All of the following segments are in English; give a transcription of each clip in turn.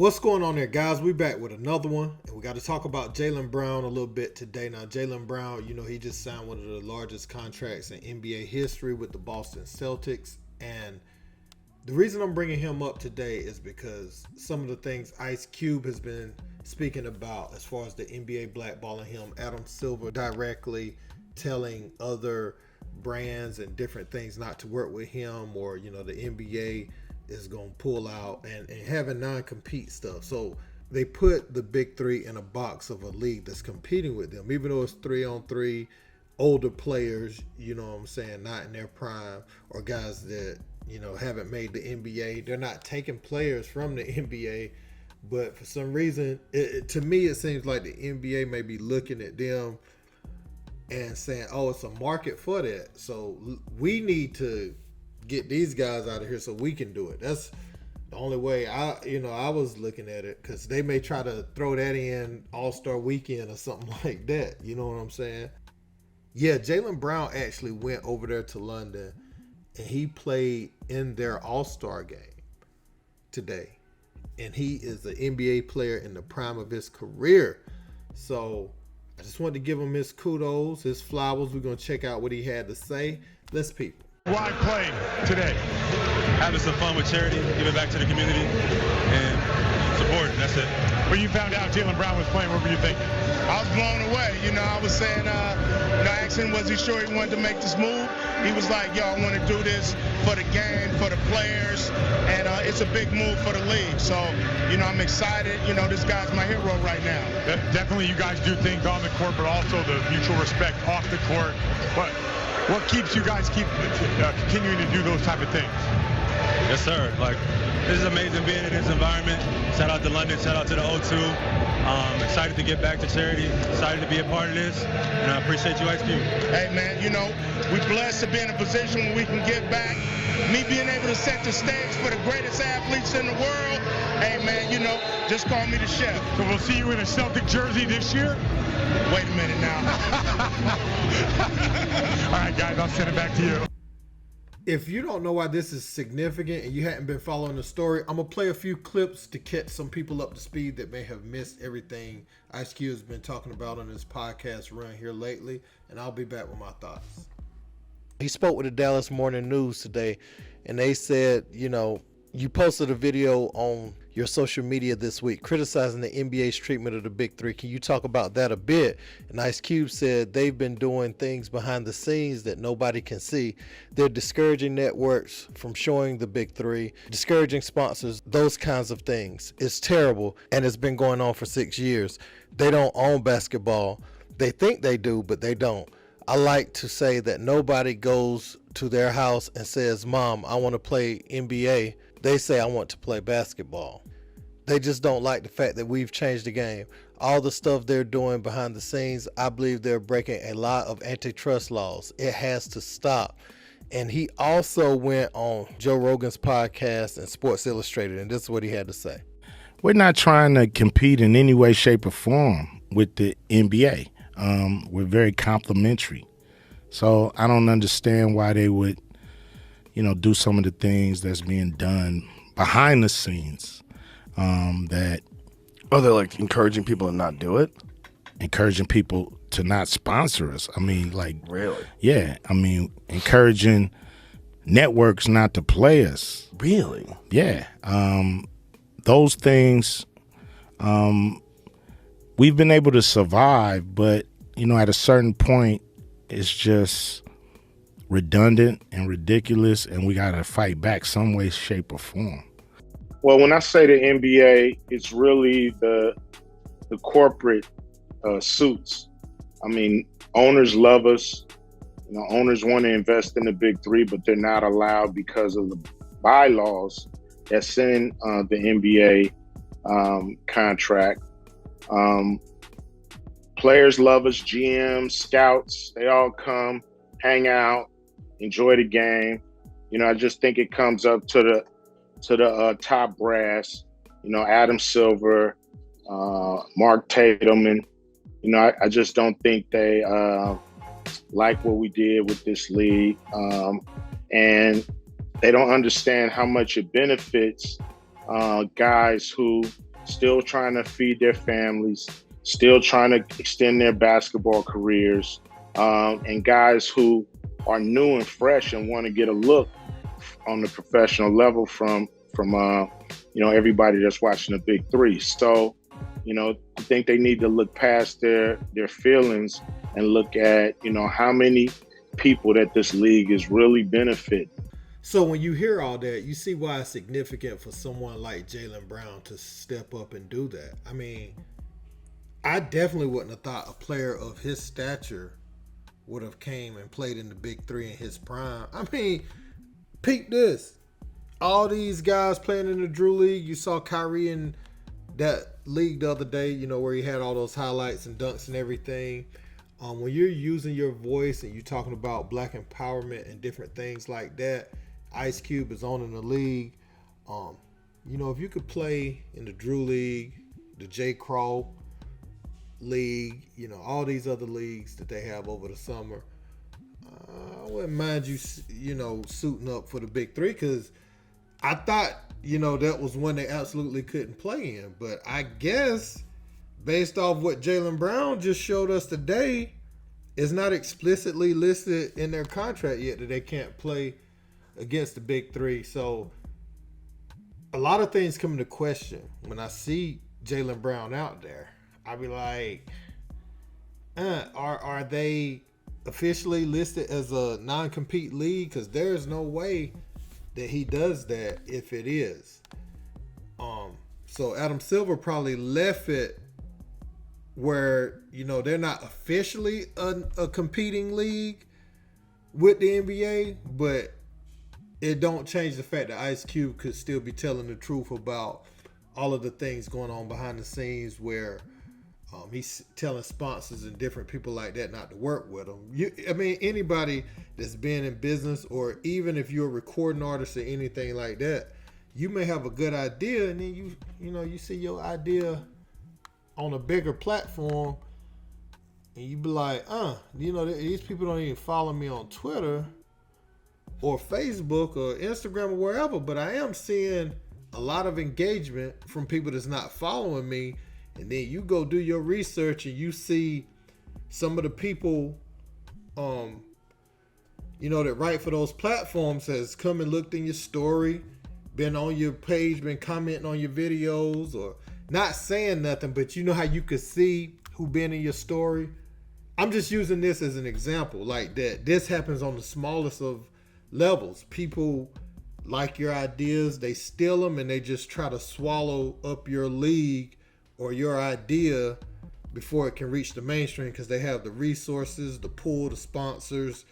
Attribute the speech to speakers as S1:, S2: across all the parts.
S1: What's going on there, guys? We back with another one, and we got to talk about Jaylen Brown a little bit today. Now, Jaylen Brown, he just signed one of the largest contracts in NBA history with the Boston Celtics, and the reason I'm bringing him up today is because some of the things Ice Cube has been speaking about as far as the NBA blackballing him, Adam Silver directly telling other brands and different things not to work with him, or the NBA is going to pull out and having non-compete stuff. So they put the big three in a box of a league that's competing with them, even though it's 3-on-3 older players, not in their prime, or guys that, haven't made the NBA. They're not taking players from the NBA, but for some reason, to me, it seems like the NBA may be looking at them and saying, oh, it's a market for that. So we need to get these guys out of here so we can do it. That's the only way I was looking at it, because they may try to throw that in All-Star Weekend or something like that. You know what I'm saying? Yeah, Jaylen Brown actually went over there to London and he played in their All-Star game today. And he is an NBA player in the prime of his career. So I just wanted to give him his kudos, his flowers. We're going to check out what he had to say. Let's people.
S2: Why play today?
S3: Having some fun with charity, giving back to the community, and supporting. That's it.
S2: When you found out Jaylen Brown was playing, what were you thinking?
S4: I was blown away. I was saying, I asked him, was he sure he wanted to make this move? He was like, yo, I want to do this for the game, for the players, and it's a big move for the league. So, I'm excited. This guy's my hero right now.
S2: Definitely you guys do things on the court, but also the mutual respect off the court. But what keeps you guys continuing to do those type of things?
S3: Yes, sir. This is amazing being in this environment. Shout out to London. Shout out to the O2. Excited to get back to charity. Excited to be a part of this. And I appreciate you, Ice Cube.
S4: Hey, man, we're blessed to be in a position where we can give back. Me being able to set the stage for the greatest athletes in the world. Hey, man, just call me the chef.
S2: So we'll see you in a Celtic jersey this year?
S4: Wait a minute now.
S2: All right, guys, I'll send it back to you.
S1: If you don't know why this is significant and you hadn't been following the story, I'm going to play a few clips to catch some people up to speed that may have missed everything Ice Cube has been talking about on his podcast run here lately, and I'll be back with my thoughts. He spoke with the Dallas Morning News today, and they said, you posted a video on your social media this week criticizing the NBA's treatment of the big three. Can you talk about that a bit? And Ice Cube said they've been doing things behind the scenes that nobody can see. They're discouraging networks from showing the big three, discouraging sponsors, those kinds of things. It's terrible, and it's been going on for 6 years. They don't own basketball. They think they do, but they don't. I like to say that nobody goes to their house and says, Mom, I want to play NBA. They say, I want to play basketball. They just don't like the fact that we've changed the game. All the stuff they're doing behind the scenes, I believe they're breaking a lot of antitrust laws. It has to stop. And he also went on Joe Rogan's podcast and Sports Illustrated, and this is what he had to say.
S5: We're not trying to compete in any way, shape, or form with the NBA. We're very complimentary. So I don't understand why they would, do some of the things that's being done behind the scenes. They're
S6: like encouraging people to not do it?
S5: Encouraging people to not sponsor us.
S6: Really?
S5: Yeah. Encouraging networks not to play us.
S6: Really?
S5: Yeah. Those things, we've been able to survive, but, at a certain point, it's just redundant and ridiculous, and we got to fight back some way, shape, or form.
S7: Well, when I say the NBA, it's really the corporate suits. Owners love us. Owners want to invest in the big three, but they're not allowed because of the bylaws that's in the NBA contract. Players love us, GMs, scouts, they all come, hang out, enjoy the game. I just think it comes up to the top brass, Adam Silver, Mark Tatum, and I just don't think they like what we did with this league, and they don't understand how much it benefits guys who still trying to feed their families, still trying to extend their basketball careers, and guys who are new and fresh and want to get a look on the professional level from everybody that's watching the Big Three. So, I think they need to look past their feelings and look at, how many people that this league is really benefiting.
S1: So when you hear all that, you see why it's significant for someone like Jaylen Brown to step up and do that. I mean, I definitely wouldn't have thought a player of his stature would have came and played in the Big Three in his prime. I mean, peep this. All these guys playing in the Drew League. You saw Kyrie in that league the other day, where he had all those highlights and dunks and everything. When you're using your voice and you're talking about black empowerment and different things like that, Ice Cube is on in the league. If you could play in the Drew League, the J. Crow League, all these other leagues that they have over the summer, I wouldn't mind you, suiting up for the Big Three, because I thought, that was one they absolutely couldn't play in. But I guess based off what Jaylen Brown just showed us today, it's not explicitly listed in their contract yet that they can't play against the Big Three. So a lot of things come into question when I see Jaylen Brown out there. I be like, are they officially listed as a non-compete league? Because there's no way that he does that if it is. So Adam Silver probably left it where, they're not officially a competing league with the NBA, but it don't change the fact that Ice Cube could still be telling the truth about all of the things going on behind the scenes where he's telling sponsors and different people like that not to work with him. Anybody that's been in business, or even if you're a recording artist or anything like that, you may have a good idea, and then you see your idea on a bigger platform, and you be like, these people don't even follow me on Twitter or Facebook or Instagram or wherever, but I am seeing a lot of engagement from people that's not following me. And then you go do your research and you see some of the people, that write for those platforms has come and looked in your story, been on your page, been commenting on your videos, or not saying nothing, but you know how you could see who been in your story. I'm just using this as an example like that. This happens on the smallest of levels. People like your ideas, they steal them, and they just try to swallow up your league or your idea before it can reach the mainstream, because they have the resources, the pull, the sponsors,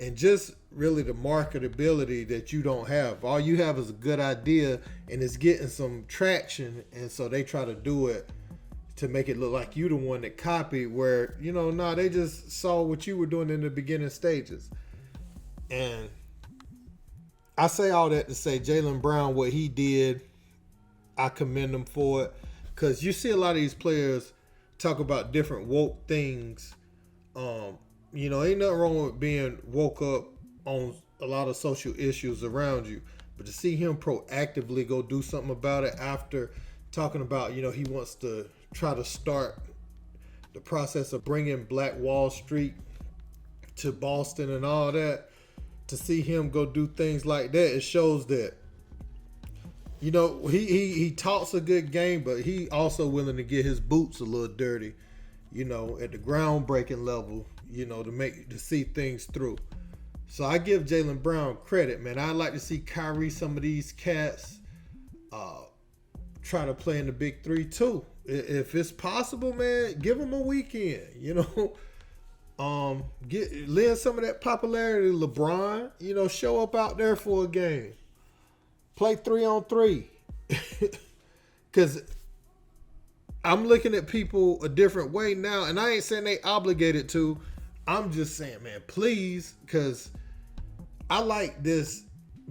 S1: and just really the marketability that you don't have. All you have is a good idea, and it's getting some traction, and so they try to do it to make it look like you the one that copied, where, they just saw what you were doing in the beginning stages. And I say all that to say Jaylen Brown, what he did, I commend him for it. Because you see a lot of these players talk about different woke things. Ain't nothing wrong with being woke up on a lot of social issues around you. But to see him proactively go do something about it after talking about, he wants to try to start the process of bringing Black Wall Street to Boston and all that, to see him go do things like that, it shows that, he talks a good game, but he also willing to get his boots a little dirty, at the groundbreaking level, to see things through. So I give Jaylen Brown credit, man. I'd like to see Kyrie, some of these cats, try to play in the Big Three too. If it's possible, man, give them a weekend, lend some of that popularity to LeBron, show up out there for a game. Play 3-on-3. Because I'm looking at people a different way now, and I ain't saying they obligated to. I'm just saying, man, please, because I like this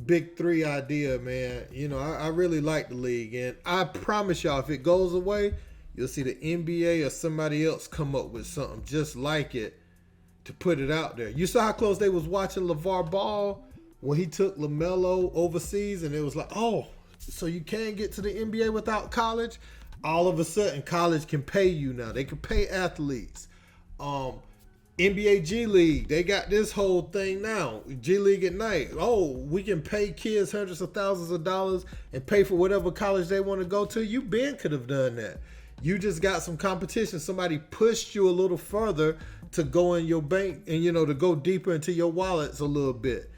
S1: Big Three idea, man. I really like the league, and I promise y'all, if it goes away, you'll see the NBA or somebody else come up with something just like it to put it out there. You saw how close they was watching LeVar Ball when he took LaMelo overseas, and it was like, oh, so you can get to the NBA without college? all of a sudden college can pay you now. They can pay athletes. NBA G League, they got this whole thing now. G League at night. Oh, we can pay kids hundreds of thousands of dollars and pay for whatever college they want to go to. You could have done that. You just got some competition. Somebody pushed you a little further to go in your bank and, to go deeper into your wallets a little bit.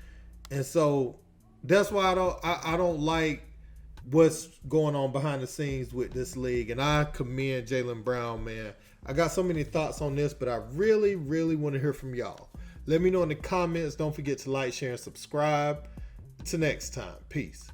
S1: And so that's why I don't like what's going on behind the scenes with this league. And I commend Jaylen Brown, man. I got so many thoughts on this, but I really, really want to hear from y'all. Let me know in the comments. Don't forget to like, share, and subscribe. Till next time. Peace.